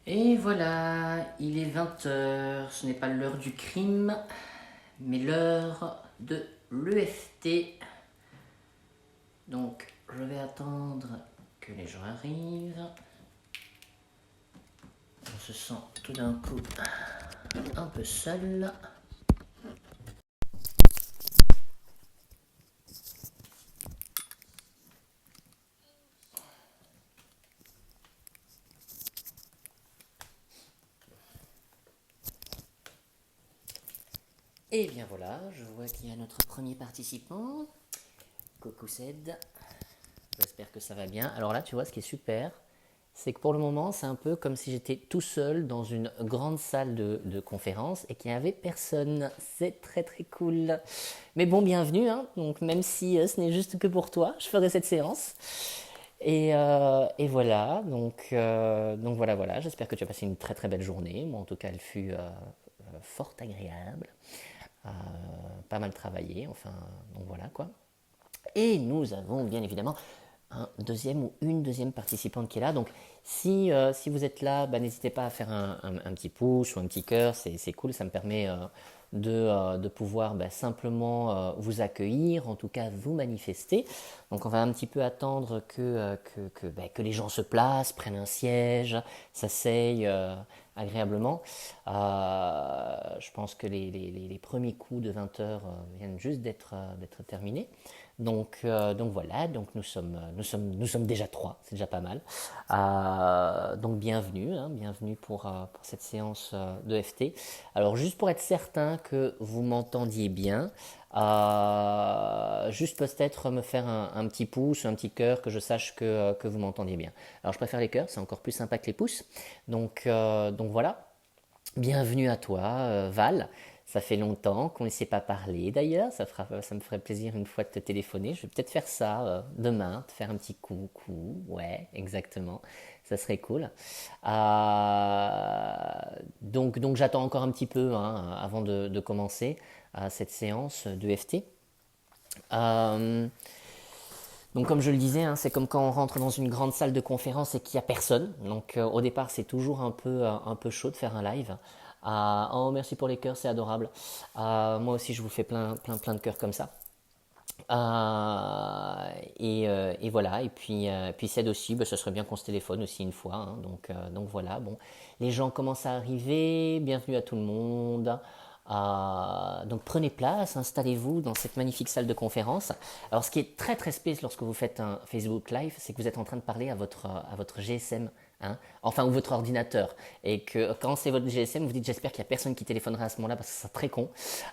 Et voilà, il est 20 heures. Ce n'est pas l'heure du crime, mais l'heure de l'EFT. Donc, je vais attendre que les gens arrivent. On se sent tout d'un coup un peu seul. Et bien voilà, je vois qu'il y a notre premier participant. Coucou Ced, j'espère que ça va bien. Alors là, tu vois, ce qui est super, c'est que pour le moment, c'est un peu comme si j'étais tout seul dans une grande salle de conférence et qu'il n'y avait personne. C'est très très cool. Mais bon, bienvenue, hein. Donc même si ce n'est juste que pour toi, je ferai cette séance. Et voilà, donc voilà, voilà. J'espère que tu as passé une très très belle journée. Moi, en tout cas, elle fut fort agréable, euh, pas mal travaillé. Enfin, donc voilà quoi. Et nous avons bien évidemment un deuxième ou une deuxième participante qui est là. Donc si vous êtes là, bah, n'hésitez pas à faire un petit pouce ou un petit cœur, c'est cool, ça me permet de pouvoir bah, simplement vous accueillir, en tout cas vous manifester. Donc on va un petit peu attendre que les gens se placent, prennent un siège, s'asseyent agréablement. Je pense que les premiers coups de 20 heures viennent juste d'être terminés. Donc voilà, donc nous sommes déjà trois, c'est déjà pas mal. Donc bienvenue, hein, bienvenue pour cette séance de FT. Alors juste pour être certain que vous m'entendiez bien, juste peut-être me faire un petit pouce, un petit cœur, que je sache que vous m'entendiez bien. Alors je préfère les cœurs, c'est encore plus sympa que les pouces. Donc voilà. Bienvenue à toi, Val. Ça fait longtemps qu'on ne s'est pas parlé d'ailleurs. Ça me ferait plaisir une fois de te téléphoner. Je vais peut-être faire ça demain, te faire un petit coucou. Ouais, exactement. Ça serait cool. Donc j'attends encore un petit peu hein, avant de commencer cette séance de FT. Euh, donc comme je le disais, hein, c'est comme quand on rentre dans une grande salle de conférence et qu'il n'y a personne. Donc au départ, c'est toujours un peu chaud de faire un live. Oh, merci pour les cœurs, c'est adorable. Moi aussi, je vous fais plein de cœurs comme ça. Et voilà, puis Ced aussi, bah, ce serait bien qu'on se téléphone aussi une fois. Hein. Donc voilà, bon. Les gens commencent à arriver, bienvenue à tout le monde. Donc prenez place, installez-vous dans cette magnifique salle de conférence. Alors ce qui est très très spécial lorsque vous faites un Facebook Live, c'est que vous êtes en train de parler à votre GSM. Hein, enfin, ou votre ordinateur. Et que quand c'est votre GSM, vous dites j'espère qu'il n'y a personne qui téléphonera à ce moment-là parce que c'est très con.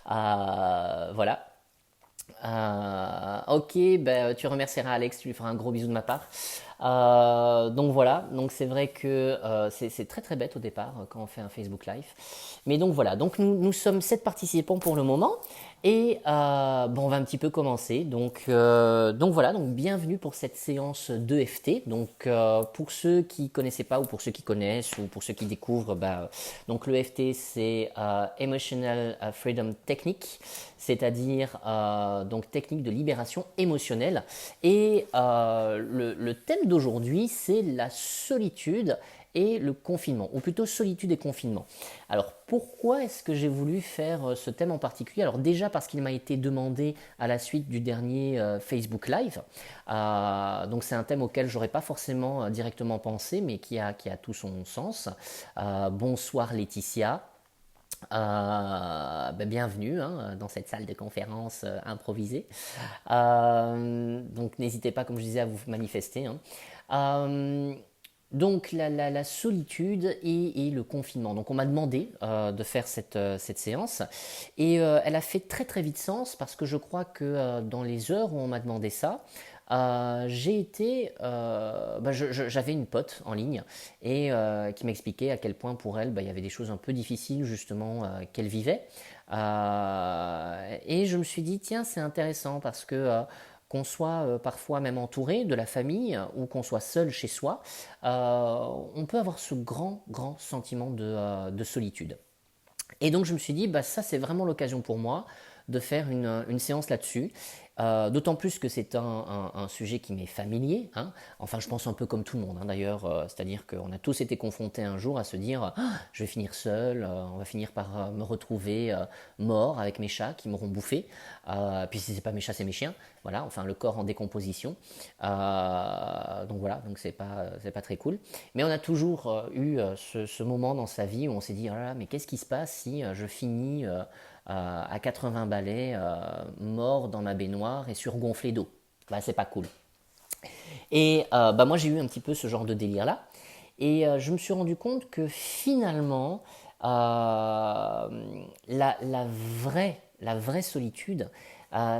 Voilà. Ok, ben, tu remercieras Alex, tu lui feras un gros bisou de ma part. Donc voilà, donc c'est vrai que c'est très très bête au départ quand on fait un Facebook Live. Mais donc voilà, donc nous sommes 7 participants pour le moment. Et bon, on va un petit peu commencer. Donc voilà, donc bienvenue pour cette séance d'EFT. Donc pour ceux qui connaissaient pas ou pour ceux qui connaissent ou pour ceux qui découvrent, bah, donc l'EFT c'est Emotional Freedom Technique, c'est-à-dire donc technique de libération émotionnelle. Et le thème d'aujourd'hui c'est la solitude et le confinement, ou plutôt solitude et confinement. Alors pourquoi est-ce que j'ai voulu faire ce thème en particulier? Alors déjà parce qu'il m'a été demandé à la suite du dernier Facebook Live. Donc c'est un thème auquel j'aurais pas forcément directement pensé, mais qui a tout son sens. Bonsoir Laetitia. Bienvenue hein, dans cette salle de conférence improvisée. Donc n'hésitez pas, comme je disais, à vous manifester. Hein. Euh, donc la solitude et le confinement. Donc on m'a demandé de faire cette séance et elle a fait très très vite sens parce que je crois que dans les heures où on m'a demandé ça, j'avais une pote en ligne et qui m'expliquait à quel point pour elle bah, il y avait des choses un peu difficiles justement qu'elle vivait. Et je me suis dit tiens c'est intéressant parce que qu'on soit parfois même entouré de la famille ou qu'on soit seul chez soi, on peut avoir ce grand sentiment de solitude. Et donc je me suis dit, bah, ça c'est vraiment l'occasion pour moi de faire une séance là-dessus. D'autant plus que c'est un sujet qui m'est familier, hein. Enfin, je pense un peu comme tout le monde, hein, d'ailleurs, c'est-à-dire qu'on a tous été confrontés un jour à se dire ah, je vais finir seul, on va finir par me retrouver mort avec mes chats qui m'auront bouffé. Puis si c'est pas mes chats, c'est mes chiens. Voilà, enfin le corps en décomposition. Donc voilà, donc c'est pas très cool. Mais on a toujours eu ce moment dans sa vie où on s'est dit, oh là là, mais qu'est-ce qui se passe si je finis à 80 balais, mort dans ma baignoire et surgonflé d'eau? Bah c'est pas cool. Et bah moi j'ai eu un petit peu ce genre de délire là. Et je me suis rendu compte que finalement, la vraie solitude,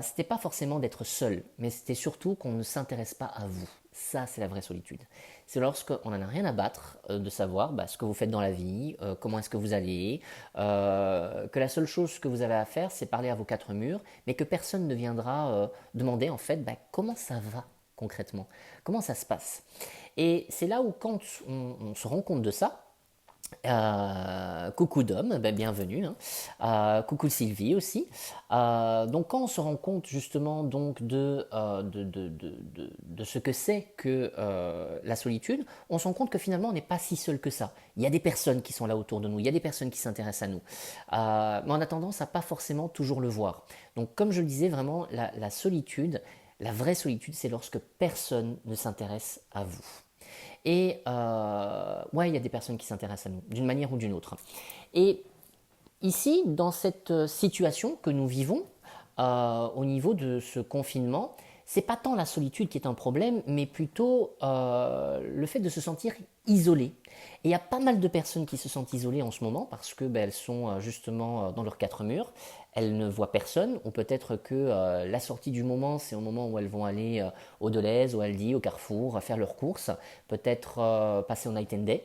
c'était pas forcément d'être seul, mais c'était surtout qu'on ne s'intéresse pas à vous. Ça, c'est la vraie solitude. C'est lorsqu'on n'en a rien à battre de savoir ce que vous faites dans la vie, comment est-ce que vous allez, que la seule chose que vous avez à faire, c'est parler à vos quatre murs, mais que personne ne viendra demander en fait comment ça va concrètement, comment ça se passe. Et c'est là où quand on se rend compte de ça, coucou Dom, bienvenue, hein. Coucou Sylvie aussi. Donc quand on se rend compte justement donc de ce que c'est que la solitude, on se rend compte que finalement on n'est pas si seul que ça. Il y a des personnes qui sont là autour de nous, il y a des personnes qui s'intéressent à nous. Mais on a tendance à pas forcément toujours le voir. Donc comme je le disais, vraiment la solitude, la vraie solitude, c'est lorsque personne ne s'intéresse à vous. Et ouais, il y a des personnes qui s'intéressent à nous, d'une manière ou d'une autre. Et ici, dans cette situation que nous vivons, au niveau de ce confinement, c'est pas tant la solitude qui est un problème, mais plutôt le fait de se sentir isolé. Et il y a pas mal de personnes qui se sentent isolées en ce moment parce que elles sont justement dans leurs quatre murs, elles ne voient personne, ou peut-être que la sortie du moment, c'est au moment où elles vont aller au Deleuze, au Aldi, au Carrefour, faire leurs courses, peut-être passer au Night and Day.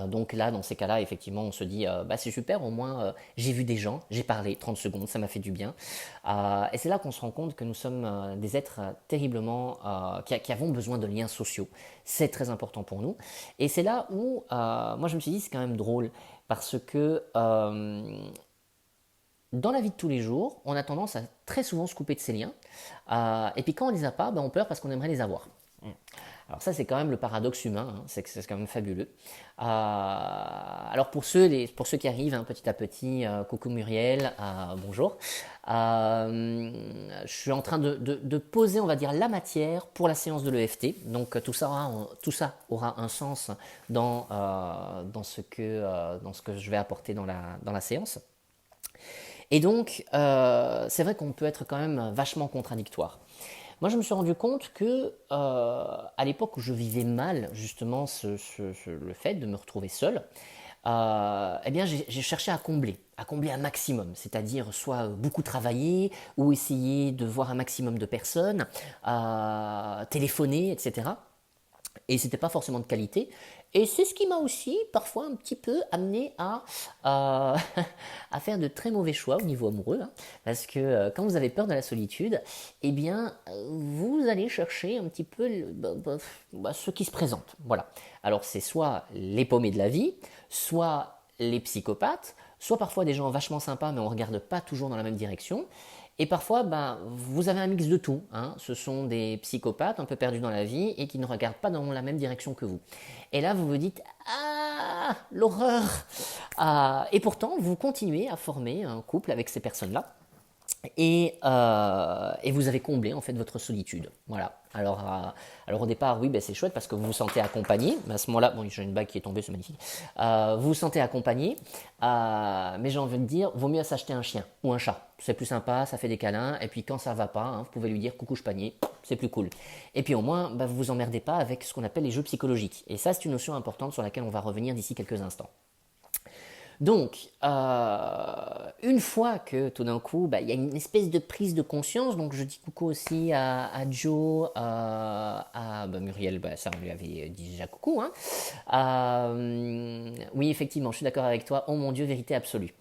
Donc là, dans ces cas-là, effectivement, on se dit c'est super, au moins j'ai vu des gens, j'ai parlé 30 secondes, ça m'a fait du bien. Et c'est là qu'on se rend compte que nous sommes des êtres terriblement qui avons besoin de liens sociaux. C'est très important pour nous. Et c'est là où moi je me suis dit c'est quand même drôle parce que dans la vie de tous les jours, on a tendance à très souvent se couper de ces liens. Et puis quand on les a pas, on pleure parce qu'on aimerait les avoir. Alors ça, c'est quand même le paradoxe humain, hein, c'est quand même fabuleux. Alors pour ceux qui arrivent petit à petit, coucou Muriel, bonjour. Je suis en train de poser, on va dire, la matière pour la séance de l'EFT. Donc tout ça aura un sens dans ce que je vais apporter dans la séance. Et donc, c'est vrai qu'on peut être quand même vachement contradictoire. Moi, je me suis rendu compte que, à l'époque où je vivais mal, justement, le fait de me retrouver seul, eh bien, j'ai cherché à combler un maximum, c'est-à-dire soit beaucoup travailler ou essayer de voir un maximum de personnes, téléphoner, etc. Et c'était pas forcément de qualité. Et c'est ce qui m'a aussi parfois un petit peu amené à faire de très mauvais choix au niveau amoureux. Hein, parce que quand vous avez peur de la solitude, eh bien, vous allez chercher un petit peu ce qui se présente. Voilà. Alors c'est soit les paumés de la vie, soit les psychopathes, soit parfois des gens vachement sympas mais on ne regarde pas toujours dans la même direction. Et parfois, vous avez un mix de tout. Hein. Ce sont des psychopathes un peu perdus dans la vie et qui ne regardent pas dans la même direction que vous. Et là, vous vous dites « Ah, l'horreur !» Et pourtant, vous continuez à former un couple avec ces personnes-là. Et vous avez comblé en fait votre solitude. Voilà. Alors au départ, oui, c'est chouette parce que vous vous sentez accompagné. Mais à ce moment-là, bon, j'ai une bague qui est tombée, c'est magnifique. Vous vous sentez accompagné, mais j'ai envie de dire, vaut mieux s'acheter un chien ou un chat. C'est plus sympa, ça fait des câlins. Et puis quand ça va pas, vous pouvez lui dire coucou je panier, c'est plus cool. Et puis au moins, vous vous emmerdez pas avec ce qu'on appelle les jeux psychologiques. Et ça, c'est une notion importante sur laquelle on va revenir d'ici quelques instants. Donc, une fois que tout d'un coup, il y a une espèce de prise de conscience, donc je dis coucou aussi à Joe, à Muriel, ça on lui avait dit déjà coucou. Hein. Oui, effectivement, je suis d'accord avec toi, oh mon Dieu, vérité absolue.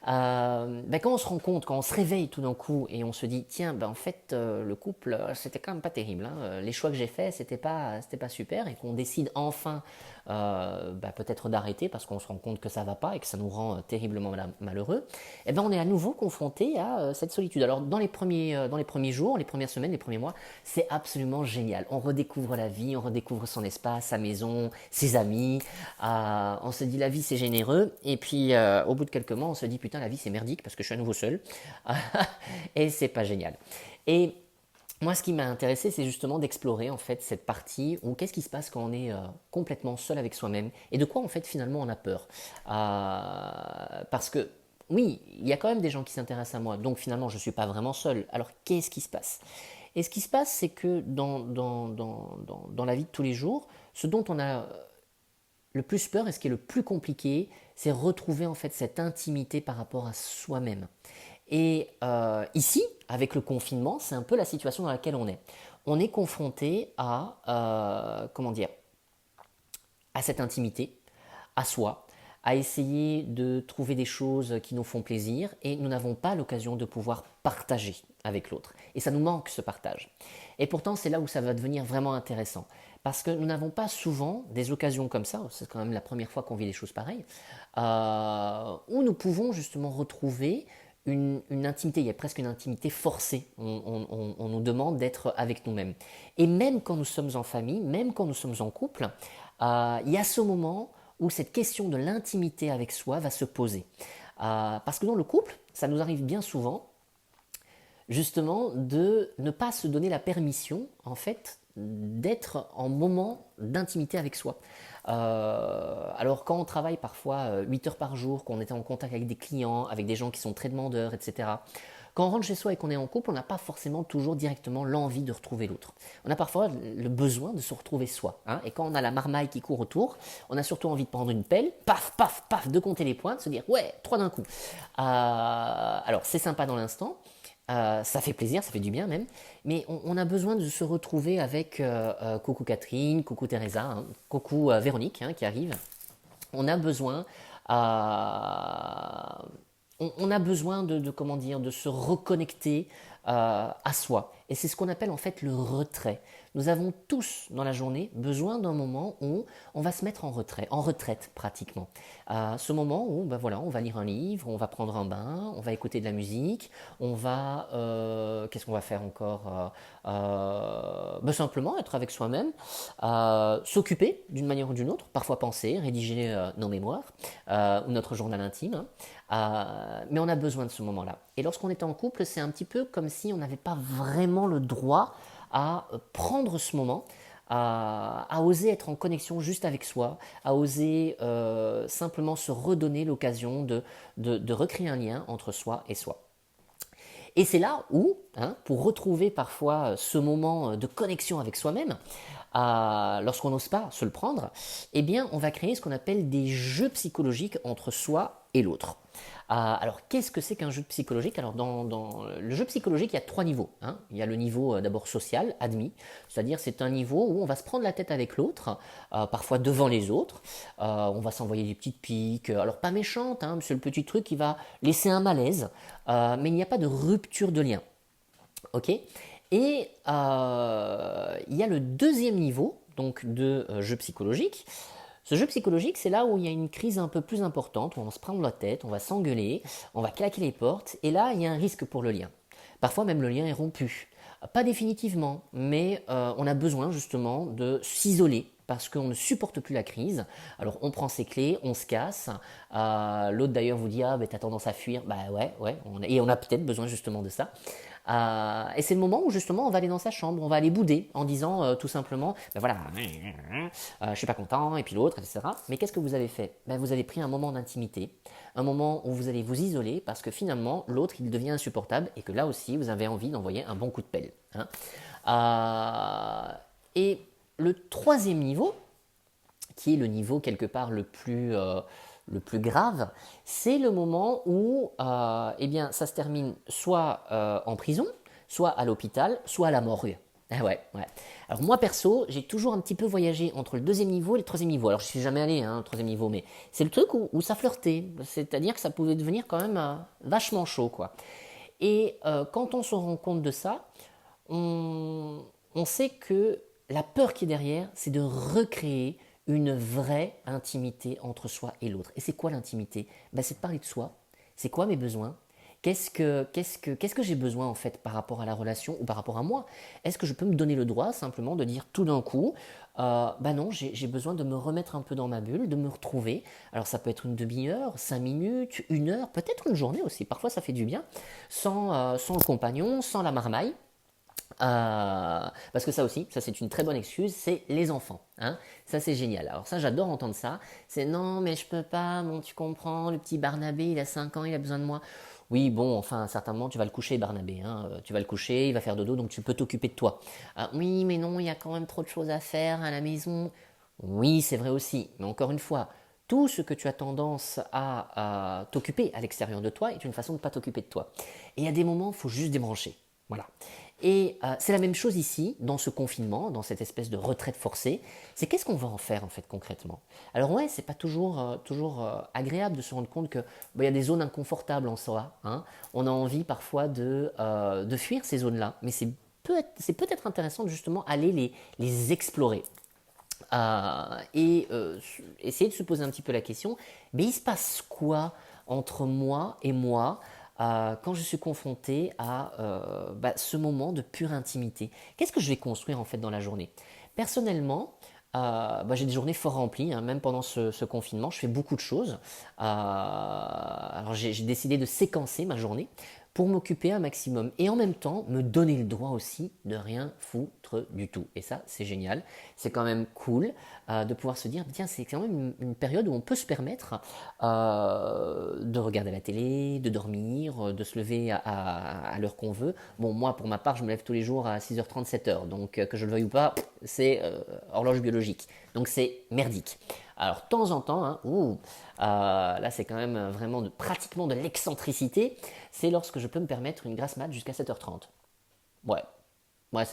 Quand on se rend compte, quand on se réveille tout d'un coup et on se dit tiens, en fait le couple c'était quand même pas terrible, hein. Les choix que j'ai faits c'était pas super, et qu'on décide enfin peut-être d'arrêter parce qu'on se rend compte que ça va pas et que ça nous rend terriblement malheureux, et ben on est à nouveau confronté à cette solitude. Alors dans les premiers jours, les premières semaines, les premiers mois, c'est absolument génial. On redécouvre la vie, on redécouvre son espace, sa maison, ses amis. On se dit la vie c'est généreux, et puis au bout de quelques mois on se dit putain la vie c'est merdique parce que je suis à nouveau seul et c'est pas génial. Et moi, ce qui m'a intéressé, c'est justement d'explorer en fait cette partie où qu'est-ce qui se passe quand on est complètement seul avec soi-même, et de quoi en fait finalement on a peur. Parce que oui, il y a quand même des gens qui s'intéressent à moi, donc finalement je ne suis pas vraiment seul. Alors qu'est-ce qui se passe? Et ce qui se passe, c'est que dans la vie de tous les jours, ce dont on a le plus peur et ce qui est le plus compliqué, c'est retrouver en fait cette intimité par rapport à soi-même. Et ici, avec le confinement, c'est un peu la situation dans laquelle on est. On est confronté à, comment dire, à cette intimité, à soi, à essayer de trouver des choses qui nous font plaisir, et nous n'avons pas l'occasion de pouvoir partager avec l'autre. Et ça nous manque ce partage. Et pourtant, c'est là où ça va devenir vraiment intéressant. Parce que nous n'avons pas souvent des occasions comme ça, c'est quand même la première fois qu'on vit des choses pareilles, où nous pouvons justement retrouver une intimité, il y a presque une intimité forcée. On nous demande d'être avec nous-mêmes. Et même quand nous sommes en famille, même quand nous sommes en couple, il y a ce moment où cette question de l'intimité avec soi va se poser. Parce que dans le couple, ça nous arrive bien souvent, justement, de ne pas se donner la permission, en fait, d'être en moment d'intimité avec soi. Alors quand on travaille parfois 8 heures par jour, qu'on est en contact avec des clients, avec des gens qui sont très demandeurs, etc., quand on rentre chez soi et qu'on est en couple, on n'a pas forcément toujours directement l'envie de retrouver l'autre. On a parfois le besoin de se retrouver soi, hein. Et quand on a la marmaille qui court autour, on a surtout envie de prendre une pelle, paf, paf, paf, de compter les points, de se dire ouais, 3 d'un coup. Alors c'est sympa dans l'instant, ça fait plaisir, ça fait du bien même, mais on a besoin de se retrouver avec coucou Catherine, coucou Teresa, hein, coucou Véronique, hein, qui arrive. On a besoin, on a besoin comment dire, de se reconnecter à soi. Et c'est ce qu'on appelle en fait le retrait. Nous avons tous dans la journée besoin d'un moment où on va se mettre en retrait, en retraite pratiquement. Ce moment où voilà, on va lire un livre, on va prendre un bain, on va écouter de la musique, on va qu'est-ce qu'on va faire encore, simplement être avec soi-même, s'occuper d'une manière ou d'une autre, parfois penser, rédiger nos mémoires ou notre journal intime, hein. Mais on a besoin de ce moment-là. Et lorsqu'on est en couple, c'est un petit peu comme si on n'avait pas vraiment le droit à prendre ce moment, à oser être en connexion juste avec soi, à oser simplement se redonner l'occasion de recréer un lien entre soi et soi. Et c'est là où, hein, pour retrouver parfois ce moment de connexion avec soi-même, lorsqu'on n'ose pas se le prendre, eh bien, on va créer ce qu'on appelle des jeux psychologiques entre soi et l'autre. Alors, qu'est-ce que c'est qu'un jeu psychologique? Alors, dans le jeu psychologique, il y a 3 niveaux, hein. Il y a le niveau d'abord social, admis, c'est-à-dire c'est un niveau où on va se prendre la tête avec l'autre, parfois devant les autres, on va s'envoyer des petites piques, alors pas méchantes, hein, c'est le petit truc qui va laisser un malaise, mais il n'y a pas de rupture de lien. Ok. Et il y a le deuxième niveau donc de jeu psychologique. Ce jeu psychologique, c'est là où il y a une crise un peu plus importante, où on va se prendre la tête, on va s'engueuler, on va claquer les portes, et là, il y a un risque pour le lien. Parfois même le lien est rompu. Pas définitivement, mais on a besoin justement de s'isoler parce qu'on ne supporte plus la crise. Alors on prend ses clés, on se casse. L'autre d'ailleurs vous dit ah ben t'as tendance à fuir. Bah ouais, et on a peut-être besoin justement de ça. Et c'est le moment où justement on va aller dans sa chambre, on va aller bouder en disant tout simplement ben voilà, je suis pas content, et puis l'autre, etc. Mais qu'est-ce que vous avez fait? Ben vous avez pris un moment d'intimité, un moment où vous allez vous isoler parce que finalement l'autre il devient insupportable et que là aussi vous avez envie d'envoyer un bon coup de pelle, hein. Et le troisième niveau, qui est le niveau quelque part le plus grave, c'est le moment où eh bien, ça se termine soit en prison, soit à l'hôpital, soit à la morgue. Ah ouais, ouais. Alors moi perso, j'ai toujours un petit peu voyagé entre le deuxième niveau et le troisième niveau. Alors je suis jamais allé au troisième niveau, mais c'est le truc où ça flirtait. C'est-à-dire que ça pouvait devenir quand même vachement chaud, quoi. Et quand on se rend compte de ça, on sait que la peur qui est derrière, c'est de recréer une vraie intimité entre soi et l'autre. Et c'est quoi l'intimité? Ben, c'est de parler de soi. C'est quoi mes besoins? Qu'est-ce que j'ai besoin en fait par rapport à la relation ou par rapport à moi? Est-ce que je peux me donner le droit simplement de dire tout d'un coup, bah non, j'ai besoin de me remettre un peu dans ma bulle, de me retrouver. Alors ça peut être une demi-heure, 5 minutes, 1 heure, peut-être une journée aussi. Parfois ça fait du bien, sans le compagnon, sans la marmaille. Parce que ça aussi, ça c'est une très bonne excuse, c'est les enfants. Hein. Ça c'est génial. Alors ça j'adore entendre ça. C'est non mais je peux pas, bon tu comprends, le petit Barnabé il a 5 ans, il a besoin de moi. Oui bon, enfin à un certain moment tu vas le coucher Barnabé. Hein. Tu vas le coucher, il va faire dodo donc tu peux t'occuper de toi. Oui mais non, il y a quand même trop de choses à faire à la maison. Oui c'est vrai aussi, mais encore une fois, tout ce que tu as tendance à t'occuper à l'extérieur de toi est une façon de ne pas t'occuper de toi. Et il y a des moments, il faut juste débrancher. Voilà. Et c'est la même chose ici, dans ce confinement, dans cette espèce de retraite forcée. C'est qu'est-ce qu'on va en faire en fait concrètement? Alors ouais, c'est pas toujours agréable de se rendre compte que il y a des zones inconfortables en soi. Hein. On a envie parfois de fuir ces zones-là, mais c'est peut-être intéressant de justement aller les explorer. Et essayer de se poser un petit peu la question, mais il se passe quoi entre moi et moi quand je suis confronté à ce moment de pure intimité? Qu'est-ce que je vais construire en fait dans la journée? Personnellement, j'ai des journées fort remplies, hein, même pendant ce confinement, je fais beaucoup de choses. Alors j'ai décidé de séquencer ma journée pour m'occuper un maximum et en même temps me donner le droit aussi de rien foutre du tout. Et ça, c'est génial. C'est quand même cool de pouvoir se dire, tiens, c'est quand même une période où on peut se permettre de regarder la télé, de dormir, de se lever à l'heure qu'on veut. Bon, moi, pour ma part, je me lève tous les jours à 6h30, 7h. Donc, que je le veuille ou pas, c'est horloge biologique. Donc, c'est merdique. Alors, de temps en temps, hein, là, c'est quand même vraiment pratiquement de l'excentricité. C'est lorsque je peux me permettre une grasse mat jusqu'à 7h30. Ouais. Ouais,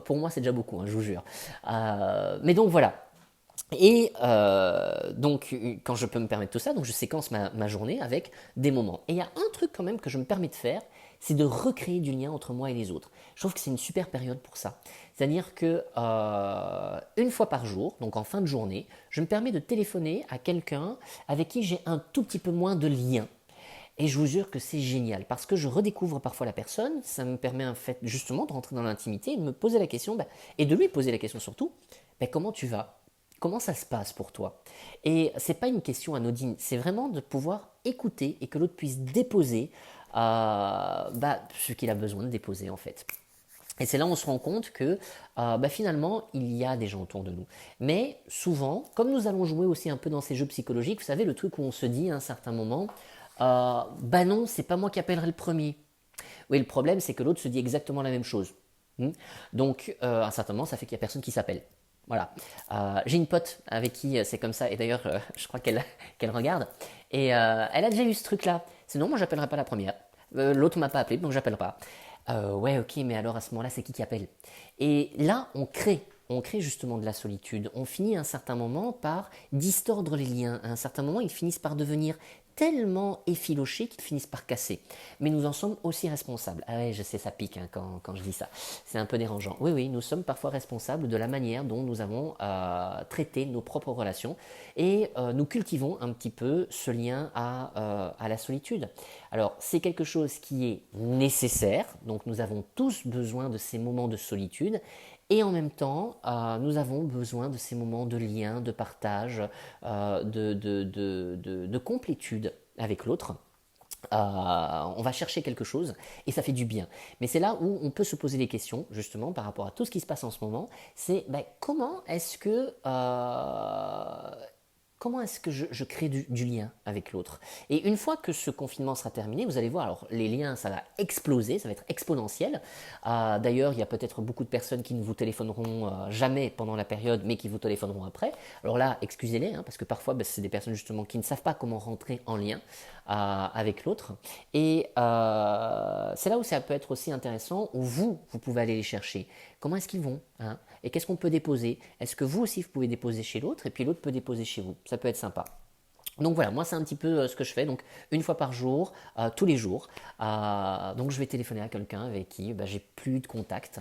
pour moi, c'est déjà beaucoup, hein, je vous jure. Mais donc, voilà. Et donc, quand je peux me permettre tout ça, donc je séquence ma journée avec des moments. Et il y a un truc quand même que je me permets de faire, c'est de recréer du lien entre moi et les autres. Je trouve que c'est une super période pour ça. C'est-à-dire que une fois par jour, donc en fin de journée, je me permets de téléphoner à quelqu'un avec qui j'ai un tout petit peu moins de lien. Et je vous jure que c'est génial parce que je redécouvre parfois la personne. Ça me permet en fait justement de rentrer dans l'intimité et de me poser la question, et de lui poser la question surtout, comment tu vas? Comment ça se passe pour toi? Et c'est pas une question anodine, c'est vraiment de pouvoir écouter et que l'autre puisse déposer ce qu'il a besoin de déposer en fait. Et c'est là où on se rend compte que finalement, il y a des gens autour de nous. Mais souvent, comme nous allons jouer aussi un peu dans ces jeux psychologiques, vous savez, le truc où on se dit à un certain moment, non, c'est pas moi qui appellerai le premier. Oui, le problème, c'est que l'autre se dit exactement la même chose. Donc, à un certain moment, ça fait qu'il n'y a personne qui s'appelle. Voilà. J'ai une pote avec qui c'est comme ça, et d'ailleurs, je crois qu'elle regarde. Et elle a déjà eu ce truc-là. Sinon, moi, j'appellerai pas la première. L'autre m'a pas appelé, donc j'appelle pas. Ouais, ok, mais alors à ce moment-là, c'est qui appelle? Et là, on crée justement de la solitude. On finit à un certain moment par distordre les liens. À un certain moment, ils finissent par devenir tellement effilochés qu'ils finissent par casser. Mais nous en sommes aussi responsables. Ah ouais, je sais, ça pique hein, quand je dis ça. C'est un peu dérangeant. Oui, oui, nous sommes parfois responsables de la manière dont nous avons traité nos propres relations et nous cultivons un petit peu ce lien à la solitude. Alors, c'est quelque chose qui est nécessaire, donc nous avons tous besoin de ces moments de solitude, et en même temps, nous avons besoin de ces moments de lien, de partage, de complétude avec l'autre. On va chercher quelque chose et ça fait du bien. Mais c'est là où on peut se poser des questions, justement, par rapport à tout ce qui se passe en ce moment. C'est comment est-ce que je crée du lien avec l'autre? Et une fois que ce confinement sera terminé, vous allez voir, alors les liens, ça va exploser, ça va être exponentiel. D'ailleurs, il y a peut-être beaucoup de personnes qui ne vous téléphoneront jamais pendant la période, mais qui vous téléphoneront après. Alors là, excusez-les, hein, parce que parfois, c'est des personnes justement qui ne savent pas comment rentrer en lien avec l'autre. Et c'est là où ça peut être aussi intéressant, où vous pouvez aller les chercher. comment est-ce qu'ils vont, hein, et qu'est-ce qu'on peut déposer. Est-ce que vous aussi vous pouvez déposer chez l'autre et puis l'autre peut déposer chez vous. Ça peut être sympa. Donc voilà, moi c'est un petit peu ce que je fais, donc une fois par jour, tous les jours. Donc je vais téléphoner à quelqu'un avec qui j'ai plus de contact,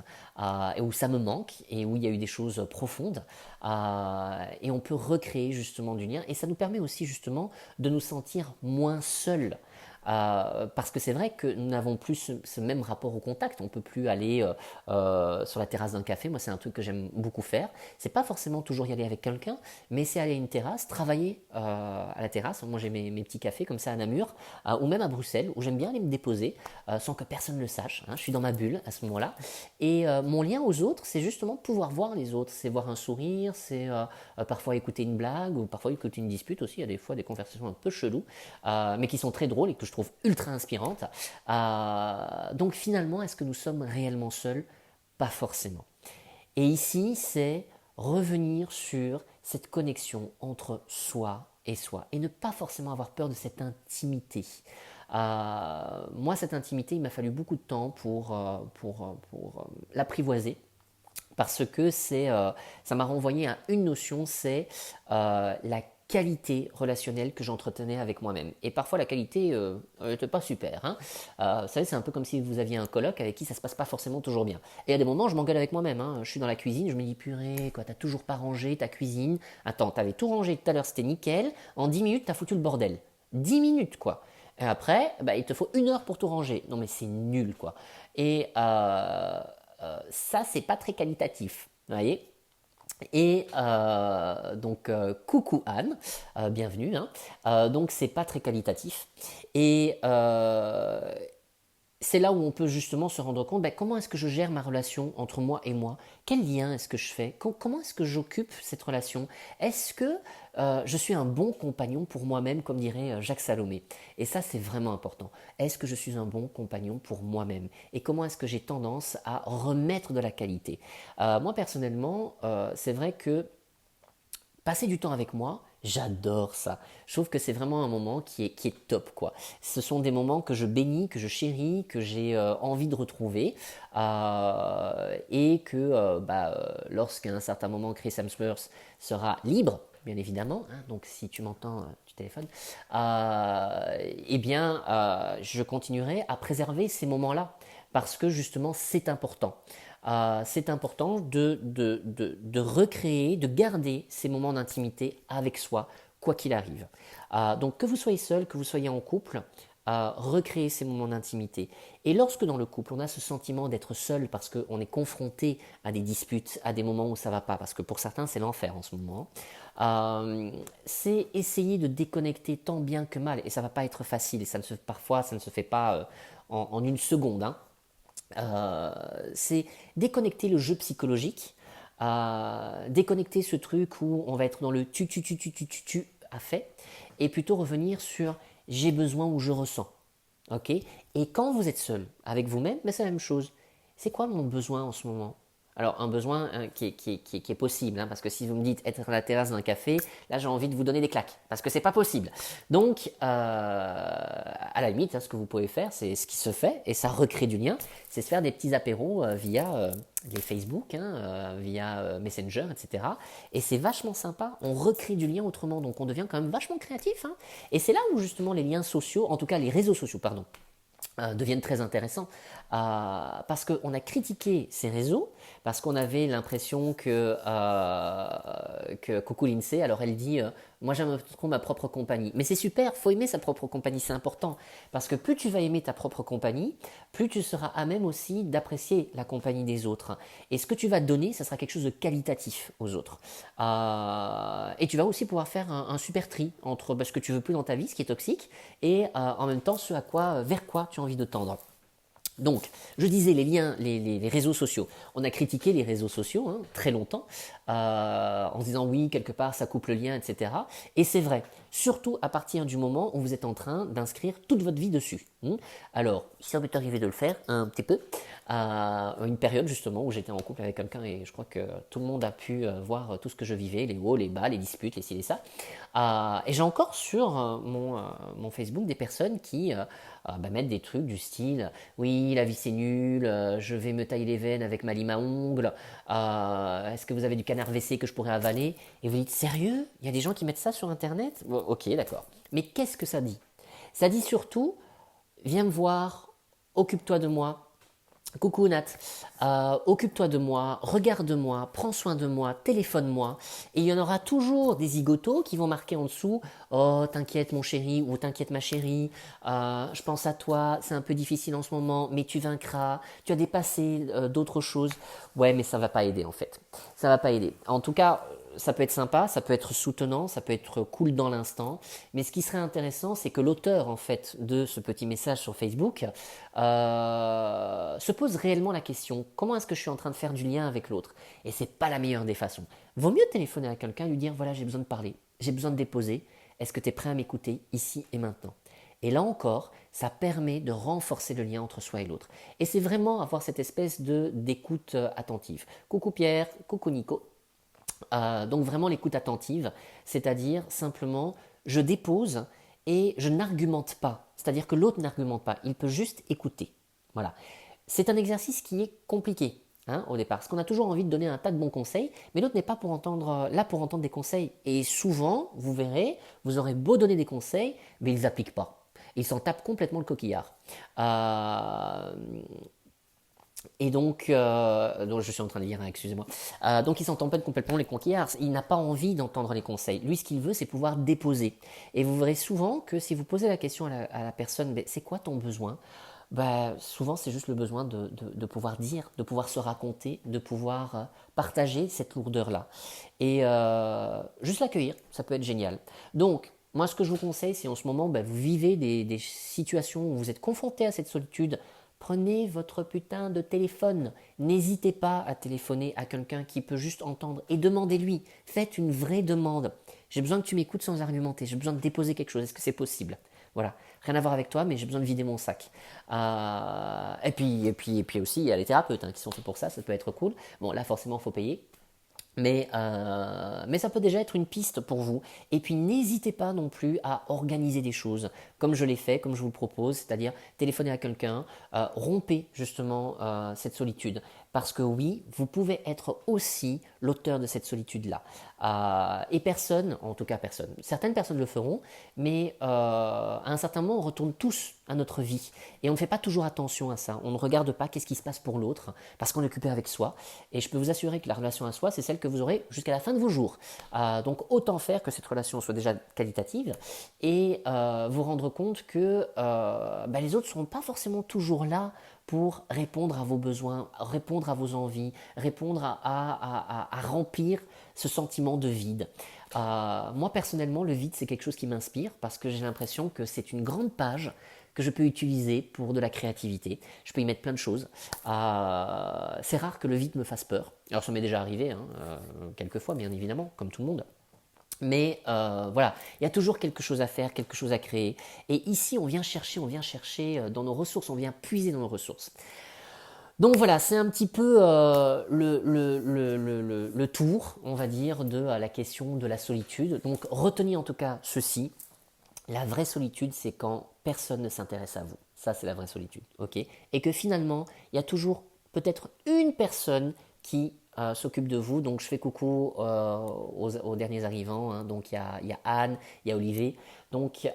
et où ça me manque, et où il y a eu des choses profondes, et on peut recréer justement du lien, et ça nous permet aussi justement de nous sentir moins seuls. Parce que c'est vrai que nous n'avons plus ce même rapport au contact. On ne peut plus aller sur la terrasse d'un café. Moi, c'est un truc que j'aime beaucoup faire. C'est pas forcément toujours y aller avec quelqu'un, mais c'est aller à une terrasse, travailler à la terrasse. Moi, j'ai mes petits cafés comme ça à Namur, ou même à Bruxelles, où j'aime bien aller me déposer sans que personne ne le sache, hein. Je suis dans ma bulle à ce moment-là. Et mon lien aux autres, c'est justement pouvoir voir les autres. C'est voir un sourire, c'est parfois écouter une blague, ou parfois écouter une dispute aussi. Il y a des fois des conversations un peu cheloues, mais qui sont très drôles et que je trouve ultra inspirantes. Donc finalement, est-ce que nous sommes réellement seuls? Pas forcément. Et ici, c'est revenir sur cette connexion entre soi et ne pas forcément avoir peur de cette intimité. Moi, cette intimité, il m'a fallu beaucoup de temps pour l'apprivoiser, parce que ça m'a renvoyé à une notion, c'est la qualité relationnelle que j'entretenais avec moi-même. Et parfois la qualité n'était pas super, hein. Vous savez, c'est un peu comme si vous aviez un coloc avec qui ça se passe pas forcément toujours bien. Et à des moments, je m'engueule avec moi-même, hein. Je suis dans la cuisine, je me dis purée, quoi, t'as toujours pas rangé ta cuisine. Attends, t'avais tout rangé tout à l'heure, c'était nickel. En 10 minutes, t'as foutu le bordel. 10 minutes, quoi. Et après, il te faut 1 heure pour tout ranger. Non mais c'est nul, quoi. Et ça, c'est pas très qualitatif. Vous voyez. Et donc, coucou Anne, bienvenue, hein. Donc, c'est pas très qualitatif. Et c'est là où on peut justement se rendre compte, comment est-ce que je gère ma relation entre moi et moi? Quel lien est-ce que je fais? Comment est-ce que j'occupe cette relation? Est-ce que je suis un bon compagnon pour moi-même, comme dirait Jacques Salomé? Et ça, c'est vraiment important. Est-ce que je suis un bon compagnon pour moi-même? Et comment est-ce que j'ai tendance à remettre de la qualité? Moi, personnellement, c'est vrai que passer du temps avec moi, j'adore ça. Je trouve que c'est vraiment un moment qui est top, quoi. Ce sont des moments que je bénis, que je chéris, que j'ai envie de retrouver, et que lorsqu'à un certain moment Chris Hemsworth sera libre, bien évidemment, hein, donc si tu m'entends, tu téléphones, eh bien, je continuerai à préserver ces moments-là, parce que justement, c'est important de recréer, de garder ces moments d'intimité avec soi, quoi qu'il arrive. Donc que vous soyez seul, que vous soyez en couple, recréer ces moments d'intimité. Et lorsque dans le couple, on a ce sentiment d'être seul parce qu'on est confronté à des disputes, à des moments où ça ne va pas, parce que pour certains, c'est l'enfer en ce moment, c'est essayer de déconnecter tant bien que mal. Et ça ne va pas être facile, et parfois, ça ne se fait pas en une seconde, hein. C'est déconnecter le jeu psychologique, déconnecter ce truc où on va être dans le tu à fait, et plutôt revenir sur j'ai besoin ou je ressens. Ok. Et quand vous êtes seul avec vous-même, c'est la même chose. C'est quoi mon besoin en ce moment? Alors, un besoin qui est possible, hein, parce que si vous me dites être à la terrasse d'un café, là j'ai envie de vous donner des claques, parce que c'est pas possible. Donc, à la limite, hein, ce que vous pouvez faire, c'est ce qui se fait, et ça recrée du lien, c'est se faire des petits apéros via les Facebook, hein, via Messenger, etc. Et c'est vachement sympa, on recrée du lien autrement, donc on devient quand même vachement créatif, hein. Et c'est là où justement les liens sociaux, en tout cas les réseaux sociaux, pardon, deviennent très intéressants, parce qu'on a critiqué ces réseaux, parce qu'on avait l'impression que Coucou Lindsay, alors elle dit moi j'aime trop ma propre compagnie. Mais c'est super, faut aimer sa propre compagnie, c'est important, parce que plus tu vas aimer ta propre compagnie, plus tu seras à même aussi d'apprécier la compagnie des autres. Et ce que tu vas donner, ça sera quelque chose de qualitatif aux autres. Et tu vas aussi pouvoir faire un super tri entre ce que tu veux plus dans ta vie, ce qui est toxique, et en même temps vers quoi tu as envie de tendre. Donc, je disais les liens, les réseaux sociaux. On a critiqué les réseaux sociaux, hein, très longtemps, en se disant oui, quelque part, ça coupe le lien, etc. Et c'est vrai, surtout à partir du moment où vous êtes en train d'inscrire toute votre vie dessus. Alors, ça m'est arrivé de le faire un petit peu, à une période justement où j'étais en couple avec quelqu'un, et je crois que tout le monde a pu voir tout ce que je vivais, les hauts, les bas, les disputes, les ci, les ça. Et j'ai encore sur mon Facebook des personnes qui mettent des trucs du style oui, oui, la vie c'est nul, je vais me tailler les veines avec ma lime à ongles, est-ce que vous avez du canard WC que je pourrais avaler? Et vous dites, sérieux? Il y a des gens qui mettent ça sur Internet? Bon, ok, d'accord. Mais qu'est-ce que ça dit? Ça dit surtout, viens me voir, occupe-toi de moi, coucou Nat, occupe-toi de moi, regarde-moi, prends soin de moi, téléphone-moi. Et il y en aura toujours des zigotos qui vont marquer en dessous, oh t'inquiète mon chéri ou t'inquiète ma chérie, je pense à toi, c'est un peu difficile en ce moment, mais tu vaincras, tu as dépassé d'autres choses. Ouais, mais ça va pas aider en fait. Ça va pas aider. En tout cas, ça peut être sympa, ça peut être soutenant, ça peut être cool dans l'instant, mais ce qui serait intéressant, c'est que l'auteur en fait de ce petit message sur Facebook se pose réellement la question, comment est-ce que je suis en train de faire du lien avec l'autre? Et c'est pas la meilleure des façons. Vaut mieux téléphoner à quelqu'un, lui dire voilà j'ai besoin de parler, j'ai besoin de déposer, est-ce que tu es prêt à m'écouter ici et maintenant? Et là encore, ça permet de renforcer le lien entre soi et l'autre. Et c'est vraiment avoir cette espèce d'écoute attentive. Coucou Pierre, coucou Nico. Donc vraiment l'écoute attentive, c'est-à-dire simplement je dépose et je n'argumente pas. C'est-à-dire que l'autre n'argumente pas, il peut juste écouter. Voilà. C'est un exercice qui est compliqué au départ, parce qu'on a toujours envie de donner un tas de bons conseils, mais l'autre n'est pas là pour entendre des conseils. Et souvent, vous verrez, vous aurez beau donner des conseils, mais ils n'appliquent pas. Ils s'en tapent complètement le coquillard. Et donc je suis en train de lire, excusez-moi. Donc il s'en tempête complètement les conquillards. Il n'a pas envie d'entendre les conseils. Lui, ce qu'il veut, c'est pouvoir déposer. Et vous verrez souvent que si vous posez la question à la personne, c'est quoi ton besoin? Souvent, c'est juste le besoin de pouvoir dire, de pouvoir se raconter, de pouvoir partager cette lourdeur-là. Et juste l'accueillir, ça peut être génial. Donc, moi, ce que je vous conseille, si en ce moment, vous vivez des situations où vous êtes confronté à cette solitude, prenez votre putain de téléphone. N'hésitez pas à téléphoner à quelqu'un qui peut juste entendre et demandez-lui. Faites une vraie demande. J'ai besoin que tu m'écoutes sans argumenter. J'ai besoin de déposer quelque chose. Est-ce que c'est possible? Voilà. Rien à voir avec toi, mais j'ai besoin de vider mon sac. Et puis aussi, il y a les thérapeutes qui sont faits pour ça. Ça peut être cool. Bon, là, forcément, il faut payer. Mais ça peut déjà être une piste pour vous. Et puis n'hésitez pas non plus à organiser des choses, comme je l'ai fait, comme je vous le propose, c'est-à-dire téléphoner à quelqu'un, rompez justement cette solitude. Parce que oui, vous pouvez être aussi l'auteur de cette solitude-là. Et personne, en tout cas personne, certaines personnes le feront, mais à un certain moment, on retourne tous à notre vie. Et on ne fait pas toujours attention à ça. On ne regarde pas qu'est-ce qui se passe pour l'autre, parce qu'on est occupé avec soi. Et je peux vous assurer que la relation à soi, c'est celle que vous aurez jusqu'à la fin de vos jours. Donc autant faire que cette relation soit déjà qualitative et vous rendre compte que les autres ne seront pas forcément toujours là pour répondre à vos besoins, répondre à vos envies, répondre à remplir ce sentiment de vide. Moi personnellement, le vide, c'est quelque chose qui m'inspire parce que j'ai l'impression que c'est une grande page que je peux utiliser pour de la créativité. Je peux y mettre plein de choses. C'est rare que le vide me fasse peur. Alors ça m'est déjà arrivé, quelques fois bien évidemment, comme tout le monde. Mais voilà, il y a toujours quelque chose à faire, quelque chose à créer. Et ici, on vient chercher dans nos ressources, on vient puiser dans nos ressources. Donc voilà, c'est un petit peu le tour, on va dire, de la question de la solitude. Donc retenez en tout cas ceci. La vraie solitude, c'est quand personne ne s'intéresse à vous. Ça, c'est la vraie solitude. Ok. Et que finalement, il y a toujours peut-être une personne qui s'occupe de vous. Donc je fais coucou aux derniers arrivants. Donc il y a Anne, il y a Olivier. Donc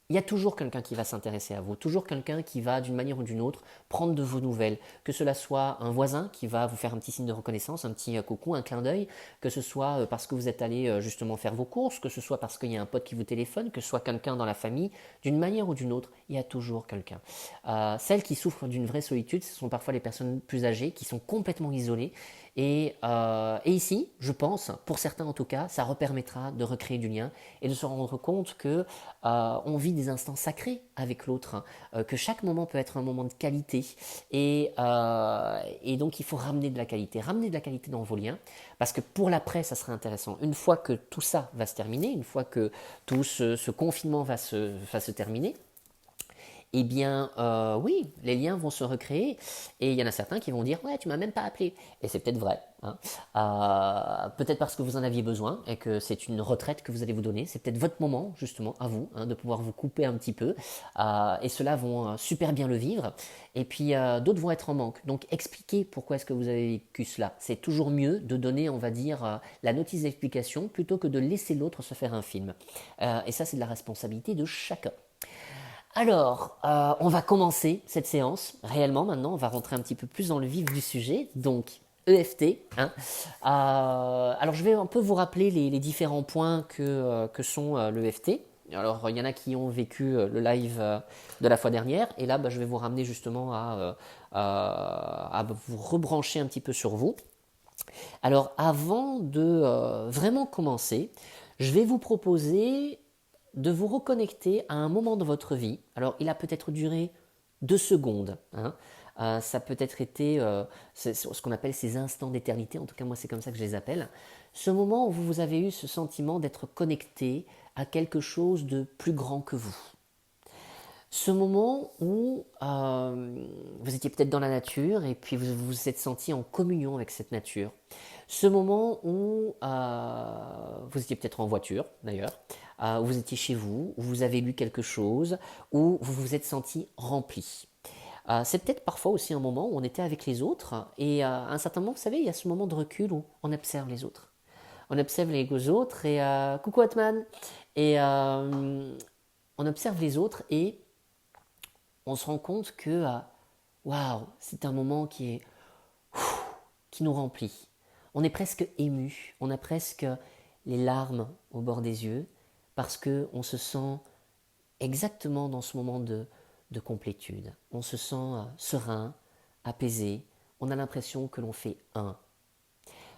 il y a toujours quelqu'un qui va s'intéresser à vous, toujours quelqu'un qui va, d'une manière ou d'une autre, prendre de vos nouvelles. Que cela soit un voisin qui va vous faire un petit signe de reconnaissance, un petit coucou, un clin d'œil, que ce soit parce que vous êtes allé justement faire vos courses, que ce soit parce qu'il y a un pote qui vous téléphone, que ce soit quelqu'un dans la famille, d'une manière ou d'une autre, il y a toujours quelqu'un. Celles qui souffrent d'une vraie solitude, ce sont parfois les personnes plus âgées qui sont complètement isolées. Et ici, je pense, pour certains en tout cas, ça permettra de recréer du lien et de se rendre compte que on vit des instants sacrés avec l'autre, que chaque moment peut être un moment de qualité et donc il faut ramener de la qualité dans vos liens parce que pour l'après ça sera intéressant. Une fois que tout ça va se terminer, une fois que tout ce confinement va se terminer, eh bien, oui, les liens vont se recréer. Et il y en a certains qui vont dire, ouais, tu m'as même pas appelé. Et c'est peut-être vrai, hein. Peut-être parce que vous en aviez besoin et que c'est une retraite que vous allez vous donner. C'est peut-être votre moment, justement, à vous, hein, de pouvoir vous couper un petit peu. Et ceux-là vont super bien le vivre. Et puis, d'autres vont être en manque. Donc, expliquez pourquoi est-ce que vous avez vécu cela. C'est toujours mieux de donner, on va dire, la notice d'explication plutôt que de laisser l'autre se faire un film. Et ça, c'est de la responsabilité de chacun. Alors, on va commencer cette séance. Réellement, maintenant, on va rentrer un petit peu plus dans le vif du sujet. Donc, EFT. Hein. Alors, je vais un peu vous rappeler les différents points que sont l'EFT. Alors, il y en a qui ont vécu le live de la fois dernière. Et là, je vais vous ramener justement à vous rebrancher un petit peu sur vous. Alors, avant de vraiment commencer, je vais vous proposer de vous reconnecter à un moment de votre vie. Alors, il a peut-être duré 2 secondes. Hein. Ça peut être été ce qu'on appelle ces instants d'éternité. En tout cas, moi, c'est comme ça que je les appelle. Ce moment où vous avez eu ce sentiment d'être connecté à quelque chose de plus grand que vous. Ce moment où vous étiez peut-être dans la nature et puis vous vous êtes senti en communion avec cette nature. Ce moment où vous étiez peut-être en voiture d'ailleurs, où vous étiez chez vous, où vous avez lu quelque chose, où vous vous êtes senti rempli. C'est peut-être parfois aussi un moment où on était avec les autres et à un certain moment, vous savez, il y a ce moment de recul où on observe les autres. On observe les autres et coucou Atman. Et on observe les autres et on se rend compte que waouh, c'est un moment qui nous remplit. On est presque ému, on a presque les larmes au bord des yeux parce que on se sent exactement dans ce moment de complétude. On se sent serein, apaisé, on a l'impression que l'on fait un.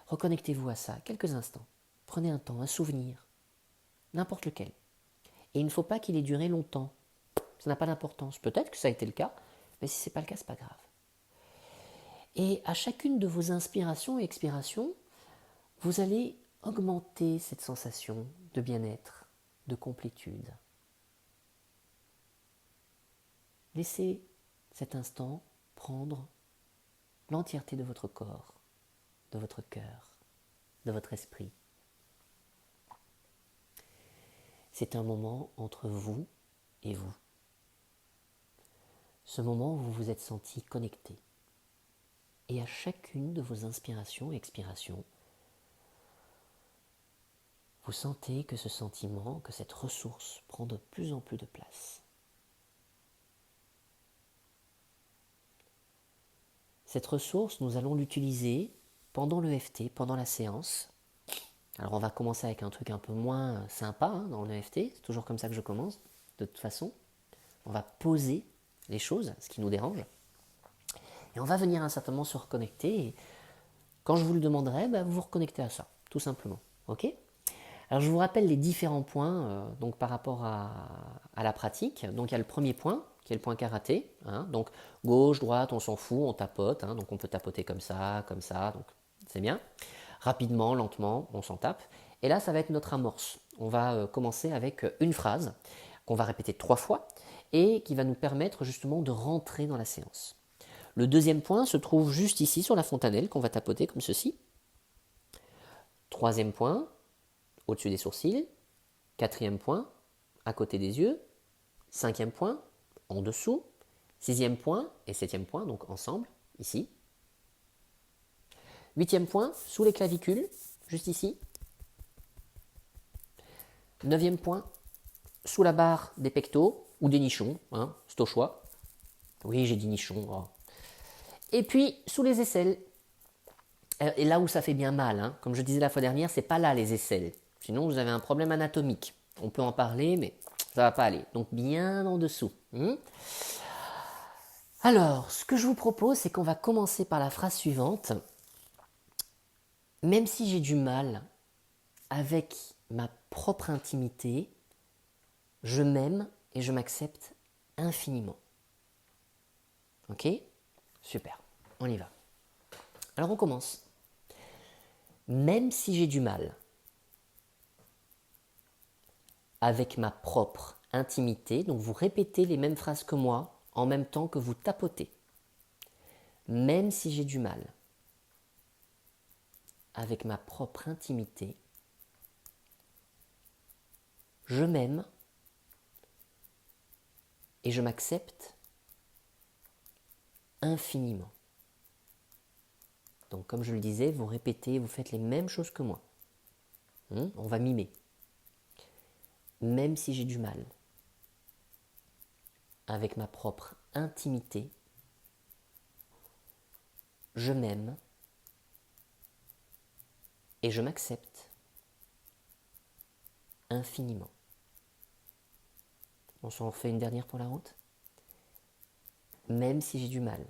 Reconnectez-vous à ça, quelques instants. Prenez un temps, un souvenir, n'importe lequel. Et il ne faut pas qu'il ait duré longtemps. Ça n'a pas d'importance. Peut-être que ça a été le cas, mais si ce n'est pas le cas, ce n'est pas grave. Et à chacune de vos inspirations et expirations, vous allez augmenter cette sensation de bien-être, de complétude. Laissez cet instant prendre l'entièreté de votre corps, de votre cœur, de votre esprit. C'est un moment entre vous et vous. Ce moment où vous vous êtes senti connecté. Et à chacune de vos inspirations et expirations, vous sentez que ce sentiment, que cette ressource prend de plus en plus de place. Cette ressource, nous allons l'utiliser pendant l'EFT, pendant la séance. Alors on va commencer avec un truc un peu moins sympa dans l'EFT, c'est toujours comme ça que je commence, de toute façon. On va poser les choses, ce qui nous dérange. Et on va venir un certain moment se reconnecter. Et quand je vous le demanderai, vous vous reconnectez à ça, tout simplement. Ok ? Alors je vous rappelle les différents points donc par rapport à la pratique. Donc il y a le premier point, qui est le point karaté. Hein, donc gauche, droite, on s'en fout, on tapote. Hein, donc on peut tapoter comme ça, donc c'est bien. Rapidement, lentement, on s'en tape. Et là, ça va être notre amorce. On va commencer avec une phrase qu'on va répéter 3 fois et qui va nous permettre justement de rentrer dans la séance. Le deuxième point se trouve juste ici sur la fontanelle qu'on va tapoter comme ceci. Troisième point, au-dessus des sourcils. Quatrième point, à côté des yeux. Cinquième point, en dessous. Sixième point et septième point, donc ensemble, ici. Huitième point, sous les clavicules, juste ici. Neuvième point, sous la barre des pectoraux ou des nichons, hein, c'est au choix. Oui, j'ai dit nichon. Oh. Et puis, sous les aisselles. Et là où ça fait bien mal, hein, comme je disais la fois dernière, c'est pas là les aisselles. Sinon, vous avez un problème anatomique. On peut en parler, mais ça va pas aller. Donc, bien en dessous. Alors, ce que je vous propose, c'est qu'on va commencer par la phrase suivante. Même si j'ai du mal avec ma propre intimité, je m'aime et je m'accepte infiniment. Ok ? Super, on y va. Alors on commence. Même si j'ai du mal avec ma propre intimité. Donc vous répétez les mêmes phrases que moi en même temps que vous tapotez. Même si j'ai du mal avec ma propre intimité, je m'aime et je m'accepte infiniment. Donc comme je le disais, vous répétez, vous faites les mêmes choses que moi. On va mimer. Même si j'ai du mal avec ma propre intimité, je m'aime et je m'accepte infiniment. On s'en fait une dernière pour la route. Même si j'ai du mal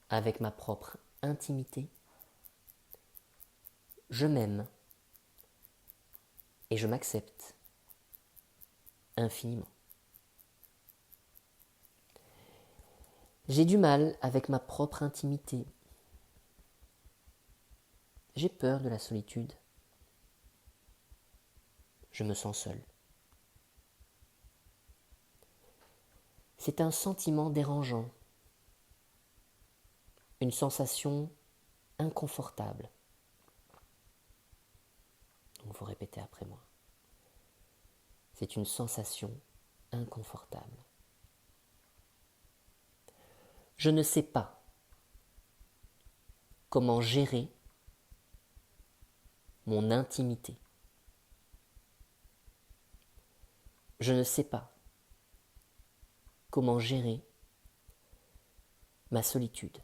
avec ma propre intimité, je m'aime et je m'accepte infiniment. J'ai du mal avec ma propre intimité. J'ai peur de la solitude. Je me sens seul. C'est un sentiment dérangeant, une sensation inconfortable. Donc vous répétez après moi. C'est une sensation inconfortable. Je ne sais pas comment gérer mon intimité. Je ne sais pas comment gérer ma solitude.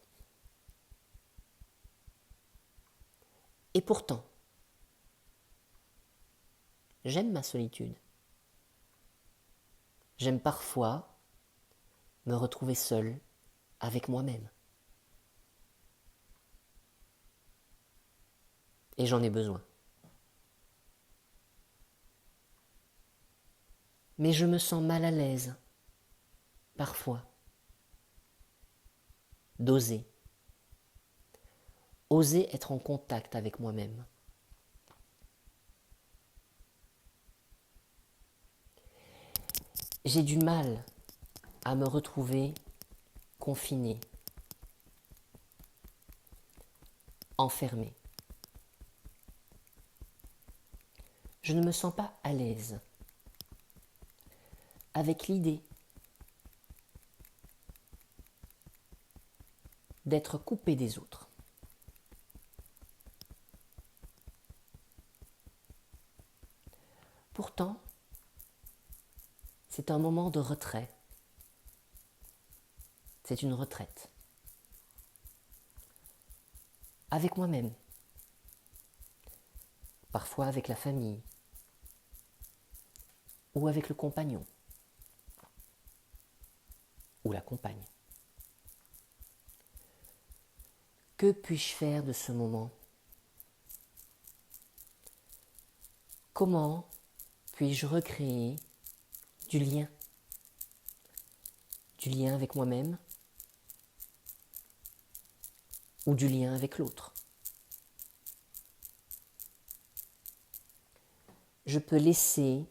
Et pourtant, j'aime ma solitude. J'aime parfois me retrouver seul avec moi-même. Et j'en ai besoin. Mais je me sens mal à l'aise, parfois, d'oser. Oser être en contact avec moi-même. J'ai du mal à me retrouver confiné, enfermé. Je ne me sens pas à l'aise avec l'idée d'être coupé des autres. Pourtant, c'est un moment de retrait. C'est une retraite. Avec moi-même. Parfois avec la famille. Ou avec le compagnon. Ou la compagne. Que puis-je faire de ce moment? Comment puis-je recréer du lien? Du lien avec moi-même ou du lien avec l'autre? Je peux laisser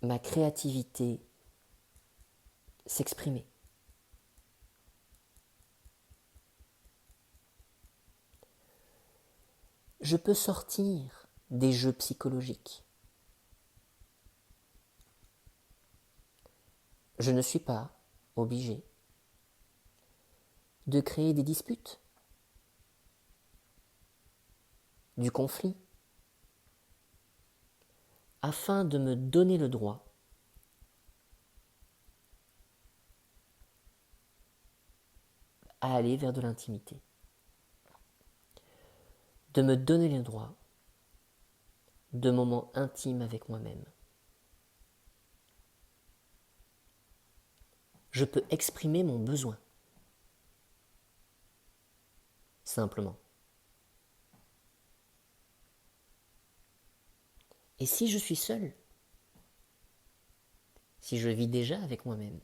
ma créativité s'exprimer. Je peux sortir des jeux psychologiques. Je ne suis pas obligé de créer des disputes, du conflit, afin de me donner le droit à aller vers de l'intimité, de me donner le droit de moments intimes avec moi-même. Je peux exprimer mon besoin, simplement. Et si je suis seul, si je vis déjà avec moi-même,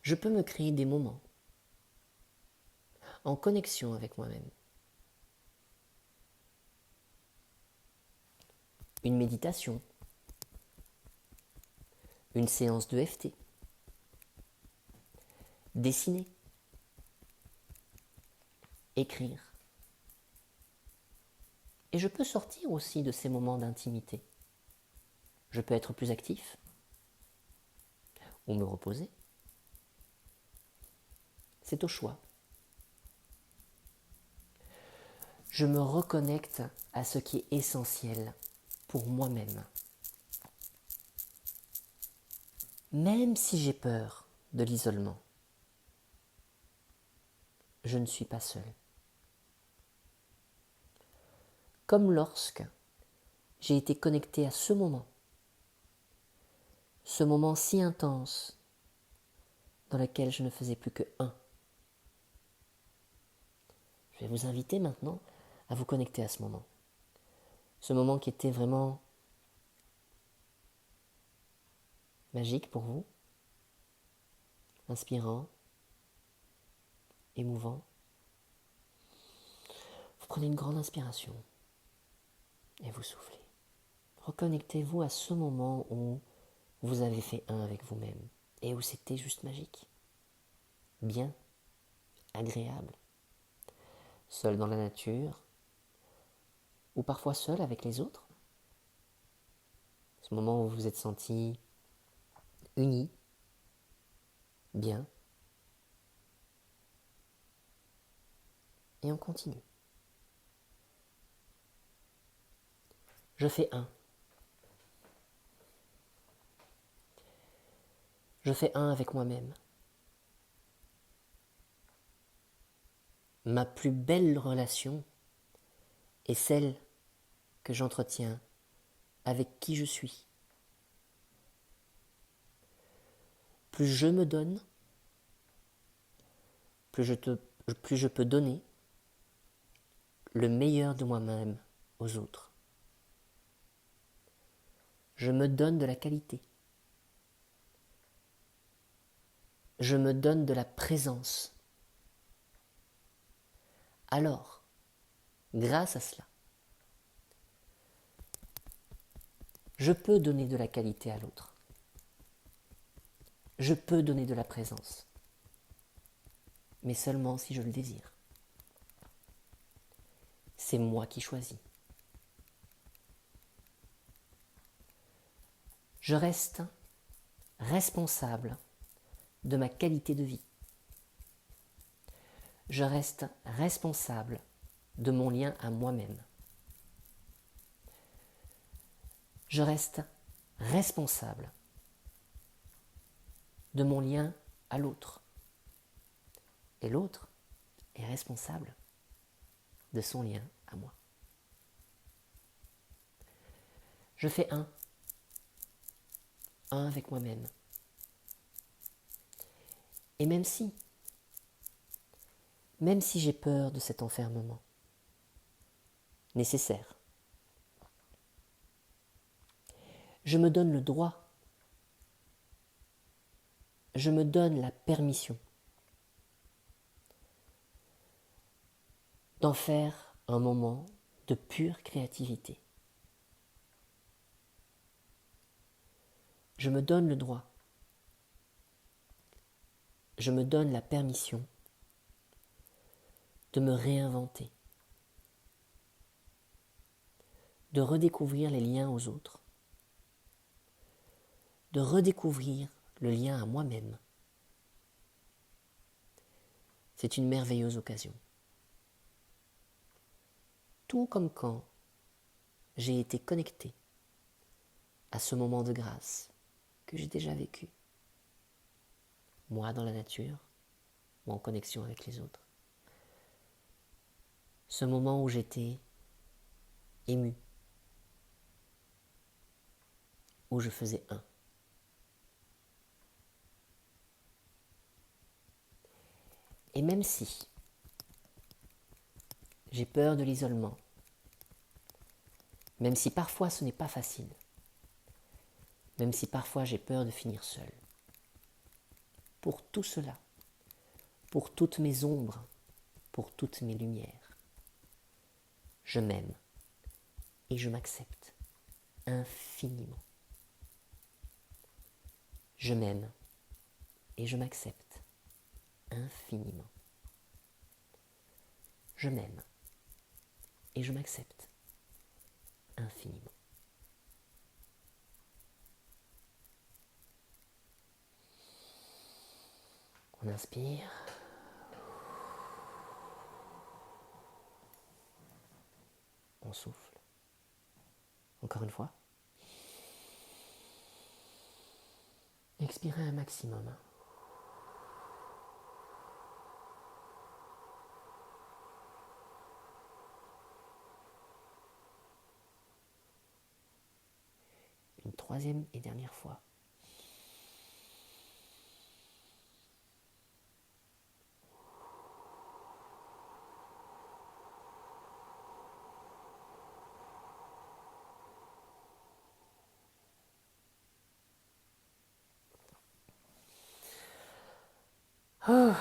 je peux me créer des moments en connexion avec moi-même. Une méditation, une séance de FT, dessiner, écrire. Et je peux sortir aussi de ces moments d'intimité. Je peux être plus actif ou me reposer. C'est au choix. Je me reconnecte à ce qui est essentiel pour moi-même. Même si j'ai peur de l'isolement, je ne suis pas seul. Comme lorsque j'ai été connecté à ce moment si intense dans lequel je ne faisais plus que un. Je vais vous inviter maintenant à vous connecter à ce moment. Ce moment qui était vraiment magique pour vous, inspirant, émouvant. Vous prenez une grande inspiration et vous soufflez. Reconnectez-vous à ce moment où vous avez fait un avec vous-même et où c'était juste magique, bien, agréable, seul dans la nature ou parfois seul avec les autres. Ce moment où vous vous êtes sentis unis, bien, et on continue. Je fais un. Je fais un avec moi-même. Ma plus belle relation est celle que j'entretiens avec qui je suis. Plus je me donne, plus je peux donner le meilleur de moi-même aux autres. Je me donne de la qualité. Je me donne de la présence. Alors, grâce à cela, je peux donner de la qualité à l'autre. Je peux donner de la présence, mais seulement si je le désire. C'est moi qui choisis. Je reste responsable de ma qualité de vie. Je reste responsable de mon lien à moi-même. Je reste responsable de mon lien à l'autre. Et l'autre est responsable de son lien à moi. Je fais un avec moi-même. Et même si j'ai peur de cet enfermement nécessaire, je me donne le droit, je me donne la permission d'en faire un moment de pure créativité. Je me donne le droit, je me donne la permission de me réinventer, de redécouvrir les liens aux autres, de redécouvrir le lien à moi-même. C'est une merveilleuse occasion. Tout comme quand j'ai été connecté à ce moment de grâce que j'ai déjà vécu, moi dans la nature ou en connexion avec les autres. Ce moment où j'étais ému, où je faisais un. Et même si j'ai peur de l'isolement, même si parfois ce n'est pas facile, même si parfois j'ai peur de finir seul, pour tout cela, pour toutes mes ombres, pour toutes mes lumières, je m'aime et je m'accepte infiniment. Je m'aime et je m'accepte infiniment. Je m'aime et je m'accepte infiniment. On inspire. On souffle. Encore une fois. Expirez un maximum. Une troisième et dernière fois. Oh.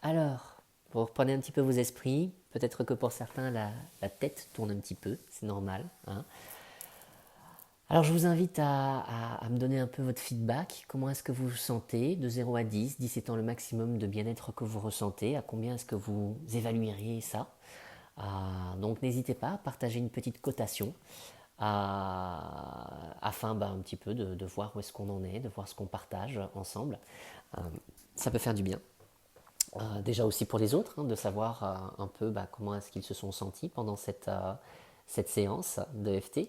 Alors, vous reprenez un petit peu vos esprits. Peut-être que pour certains, la tête tourne un petit peu. C'est normal. Hein. Alors, je vous invite à me donner un peu votre feedback. Comment est-ce que vous vous sentez de 0 à 10, 10 étant le maximum de bien-être que vous ressentez. À combien est-ce que vous évalueriez ça? Donc, n'hésitez pas à partager une petite cotation afin un petit peu de voir où est-ce qu'on en est, de voir ce qu'on partage ensemble. Ça peut faire du bien. Déjà aussi pour les autres, hein, de savoir un peu comment est-ce qu'ils se sont sentis pendant cette séance de FT.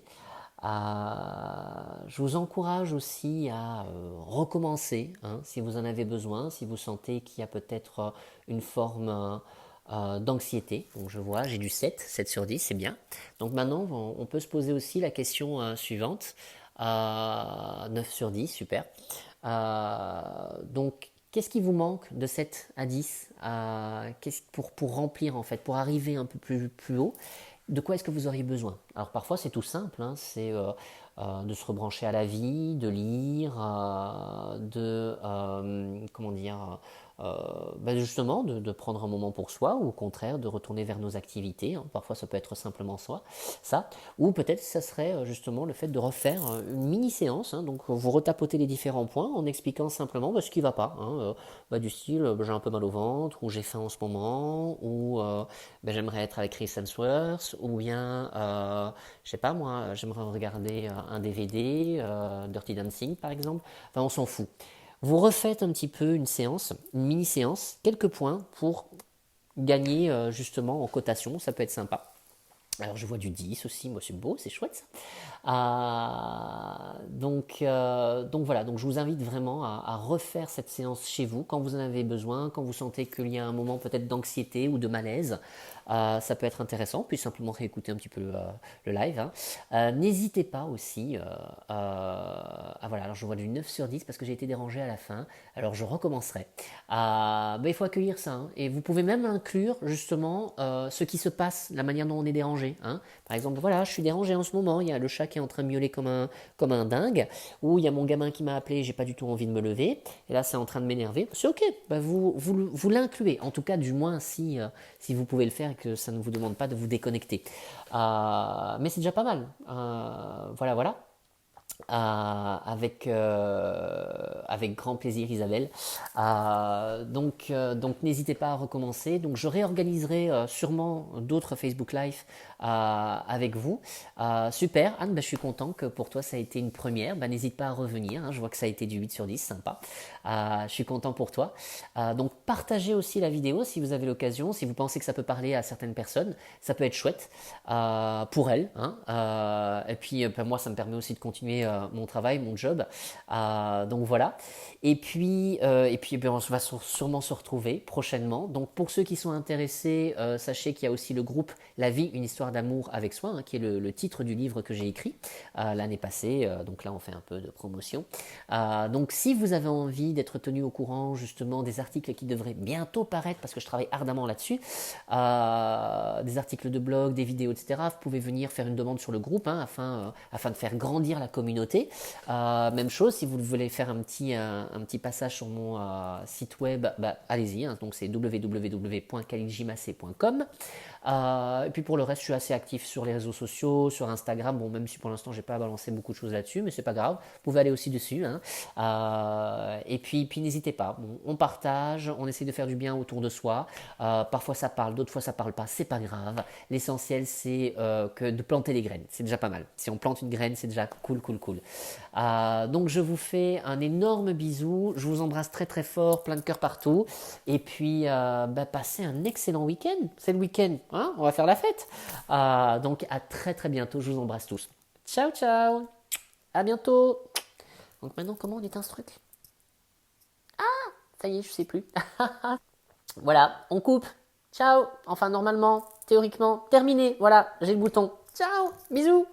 Je vous encourage aussi à recommencer, hein, si vous en avez besoin, si vous sentez qu'il y a peut-être une forme d'anxiété. Donc je vois, j'ai du 7 sur 10, c'est bien. Donc maintenant, on peut se poser aussi la question suivante. 9 sur 10, super. Donc, qu'est-ce qui vous manque de 7 à 10 pour remplir en fait, pour arriver un peu plus haut? De quoi est-ce que vous auriez besoin? Alors parfois c'est tout simple, hein, c'est de se rebrancher à la vie, de lire, comment dire, justement de prendre un moment pour soi, ou au contraire de retourner vers nos activités. Hein. Parfois ça peut être simplement ça, ou peut-être ça serait justement le fait de refaire une mini-séance, hein, donc vous retapotez les différents points en expliquant simplement ce qui ne va pas, hein, du style j'ai un peu mal au ventre, ou j'ai faim en ce moment, ou j'aimerais être avec Chris Hemsworth, ou bien je sais pas moi, j'aimerais regarder un DVD, Dirty Dancing par exemple, enfin on s'en fout. Vous refaites un petit peu une séance, une mini-séance, quelques points pour gagner justement en cotation, ça peut être sympa. Alors je vois du 10 aussi, moi c'est beau, c'est chouette ça. Donc voilà, donc je vous invite vraiment à refaire cette séance chez vous quand vous en avez besoin, quand vous sentez qu'il y a un moment peut-être d'anxiété ou de malaise. Ça peut être intéressant, puis simplement réécouter un petit peu le live. Hein. N'hésitez pas aussi, voilà, alors je vois du 9 sur 10 parce que j'ai été dérangé à la fin, alors je recommencerai. Il faut accueillir ça, hein. Et vous pouvez même inclure justement ce qui se passe, la manière dont on est dérangé. Hein. Par exemple, voilà, je suis dérangé en ce moment, il y a le chat qui est en train de miauler comme un dingue, ou il y a mon gamin qui m'a appelé, j'ai pas du tout envie de me lever, et là c'est en train de m'énerver. C'est ok, vous l'incluez, en tout cas du moins si vous pouvez le faire et que ça ne vous demande pas de vous déconnecter. Mais c'est déjà pas mal. Voilà. Avec grand plaisir Isabelle. Donc n'hésitez pas à recommencer. Donc je réorganiserai sûrement d'autres Facebook Live avec vous. Super Anne, je suis content que pour toi ça a été une première. N'hésite pas à revenir, hein. Je vois que ça a été du 8 sur 10, sympa. Je suis content pour toi. Donc partagez aussi la vidéo si vous avez l'occasion, si vous pensez que ça peut parler à certaines personnes, ça peut être chouette pour elles. Hein. Et puis moi ça me permet aussi de continuer mon travail, mon job. Donc voilà. Et puis on va sûrement se retrouver prochainement. Donc pour ceux qui sont intéressés, sachez qu'il y a aussi le groupe La vie, une histoire d'amour avec soi, hein, qui est le titre du livre que j'ai écrit l'année passée. Donc là on fait un peu de promotion. Donc si vous avez envie d'être tenu au courant justement des articles qui devraient bientôt paraître, parce que je travaille ardemment là-dessus, des articles de blog, des vidéos, etc., vous pouvez venir faire une demande sur le groupe, hein, afin de faire grandir la communauté. communauté. Même chose, si vous voulez faire un petit passage sur mon site web, allez-y, hein, donc c'est www.kalijimase.com. Et puis pour le reste, je suis assez actif sur les réseaux sociaux, sur Instagram. Bon, même si pour l'instant, j'ai pas balancé beaucoup de choses là-dessus, mais c'est pas grave. Vous pouvez aller aussi dessus. Hein. Et puis n'hésitez pas. Bon, on partage, on essaie de faire du bien autour de soi. Parfois ça parle, d'autres fois ça parle pas. C'est pas grave. L'essentiel, c'est que de planter les graines. C'est déjà pas mal. Si on plante une graine, c'est déjà cool. Donc je vous fais un énorme bisou. Je vous embrasse très très fort, plein de cœur partout. Et puis passez un excellent week-end. C'est le week-end. Hein, on va faire la fête. Donc à très très bientôt, je vous embrasse tous. Ciao ciao, à bientôt. Donc maintenant comment on éteint ce truc? Ça y est, je sais plus. Voilà, on coupe. Ciao. Enfin normalement, théoriquement, terminé. Voilà, j'ai le bouton. Ciao, bisous.